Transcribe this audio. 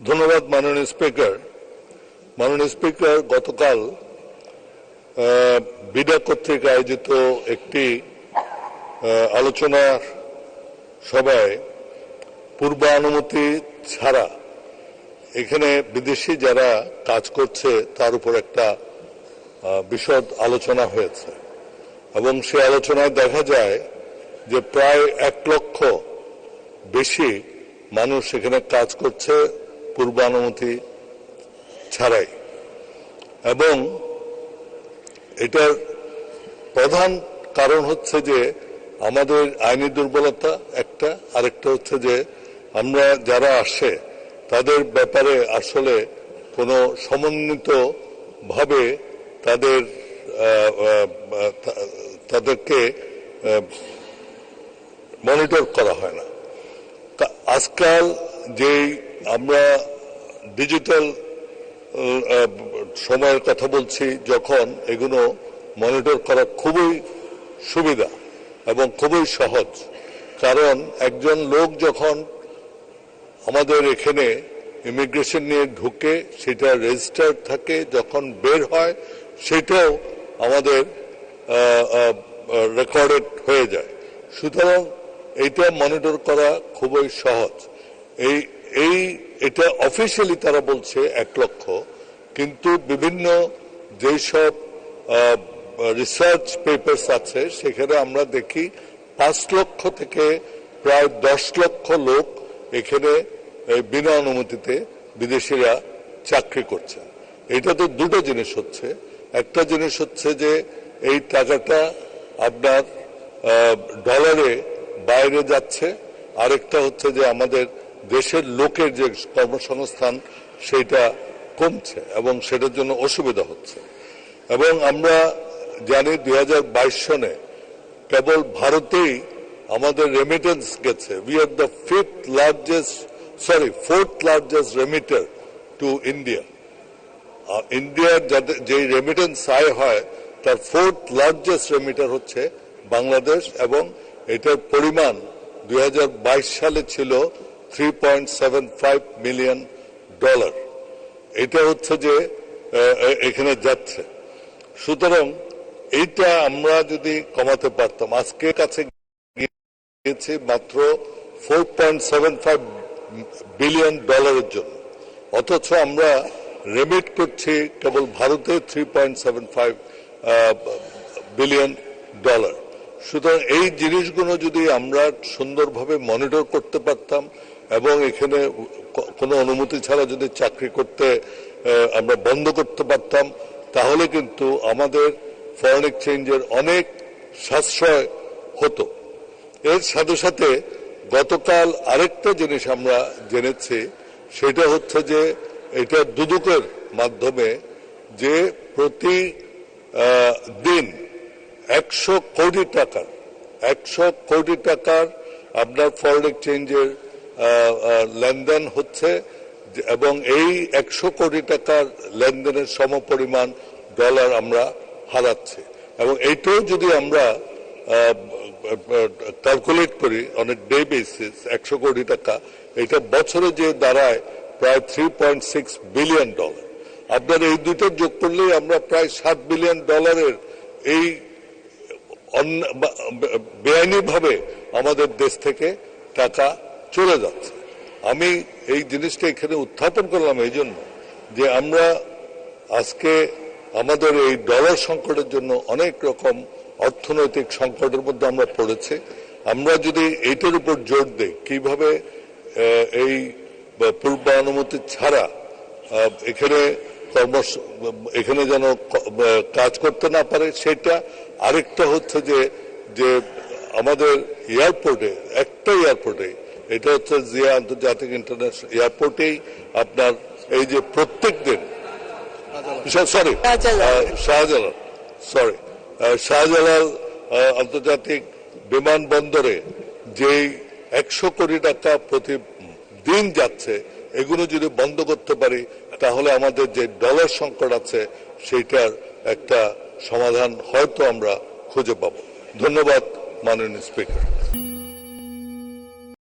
ধন্যবাদ মাননীয় স্পিকার। মাননীয় স্পিকার, গতকাল বিডা কর্তৃক আয়োজিত একটি আলোচনা সভায় পূর্বানুমতি ছাড়া এখানে বিদেশি যারা কাজ করছে তার উপর একটা বিশদ আলোচনা হয়েছে এবং সে আলোচনায় দেখা যায় যে প্রায় 1 লক্ষ বেশি মানুষ এখানে কাজ করছে পূর্বানুমতি ছাড়াই, এবং এটার প্রধান কারণ হচ্ছে যে আমাদের আইনি দুর্বলতা একটা, আরেকটা হচ্ছে যে আমরা যারা আসে তাদের ব্যাপারে আসলে কোনো সমন্বিত ভাবে তাদেরকে মনিটর করা হয় না। আজকাল যে আমরা ডিজিটাল সময়ের কথা বলছি, যখন এগুলো মনিটর করা খুবই সুবিধা এবং খুবই সহজ, কারণ একজন লোক যখন আমাদের এখানে ইমিগ্রেশন নিয়ে ঢুকে সেটা রেজিস্টার্ড থাকে, যখন বের হয় সেটাও আমাদের রেকর্ডেড হয়ে যায়। সুতরাং এইটা মনিটর করা খুবই সহজ। এটা অফিসিয়ালি তারা বলছে 1 লক্ষ, কিন্তু বিভিন্ন যেসব রিসার্চ পেপারস আছে সেখানে আমরা দেখি 5 লক্ষ থেকে প্রায় 10 লক্ষ লোক এখানে বিনা অনুমতিতে বিদেশিরা চাকরি করছে। এটা তো দুটো জিনিস হচ্ছে, একটা জিনিস হচ্ছে যে এই টাকাটা আপনার ডলারে বাইরে যাচ্ছে, আরেকটা হচ্ছে যে আমাদের দেশের লোকের যে কর্মসংস্থান সেটা কমছে এবং সেটার জন্য অসুবিধা হচ্ছে। এবং আমরা জানি 2022 সনে কেবল ভারতেই আমাদের রেমিটেন্স গেছে। We are the fourth largest remitter to India. ইন্ডিয়ার যে রেমিটেন্স আয় হয় তার 4th লার্জেস্ট রেমিটার হচ্ছে বাংলাদেশ, এবং এটার পরিমাণ 2022 সালে ছিল $3.75 মিলিয়ন। এটা হচ্ছে যে এখানে যাচ্ছে। সুতরাং এইটা আমরা যদি কমাতে পারতাম, আজকে কাছে গিয়েছে মাত্র $4.75 বিলিয়ন জন্য, অথচ আমরা রেমিট করছি কেবল ভারতে $3.75 বিলিয়ন। সুতরাং এই জিনিসগুলো যদি আমরা সুন্দরভাবে মনিটর করতে পারতাম এবং এখানে কোনো অনুমতি ছাড়া যদি চাকরি করতে আমরা বন্ধ করতে পারতাম, তাহলে কিন্তু আমাদের ফরেন এক্সচেঞ্জের অনেক সাশ্রয় হতো। এর সাথে সাথে গতকাল আরেকটা জিনিস আমরা জেনেছি, সেটা হচ্ছে যে এটা দুদকের মাধ্যমে যে প্রতি দিন 100 কোটি টাকার আপনার ফরেন এক্সচেঞ্জের লেনদেন হচ্ছে, এবং এই 100 কোটি টাকার লেনদেনের সমপরিমাণ ডলার আমরা হারাচ্ছি। এবং এইটাও যদি আমরা ক্যালকুলেট করি অন এ ডে বেসিস, 100 কোটি টাকা, এটা বছরে যে দাঁড়ায় প্রায় $3.6 বিলিয়ন। আপনার এই দুটো যোগ করলেই আমরা প্রায় $7 বিলিয়ন এই বেআইনিভাবে আমাদের দেশ থেকে টাকা চলে যাচ্ছে। আমি এই জিনিসটা এখানে উত্থাপন করলাম এই জন্য যে আমরা আজকে আমাদের এই ডলার সংকটের জন্য অনেক রকম অর্থনৈতিক সংকটের মধ্যে আমরা পড়েছি। আমরা যদি এইটার উপর জোর দেই কিভাবে এই পূর্বানুমতি ছাড়া এখানে যেন কাজ করতে না পারে সেটা। আরেকটা হচ্ছে যে আমাদের এয়ারপোর্টে, একটা এয়ারপোর্টে, এটা হচ্ছে জিয়া আন্তর্জাতিক ইন্টারন্যাশনাল এয়ারপোর্টেই আপনার এই যে প্রত্যেক দিন শাহজালাল আন্তর্জাতিক বিমানবন্দরে যেই 100 কোটি টাকা প্রতিদিন যাচ্ছে, এগুলো যদি বন্ধ করতে পারি তাহলে আমাদের যে ডলার সংকট আছে সেইটার একটা সমাধান হয়তো আমরা খুঁজে পাব। ধন্যবাদ মাননীয় স্পিকার।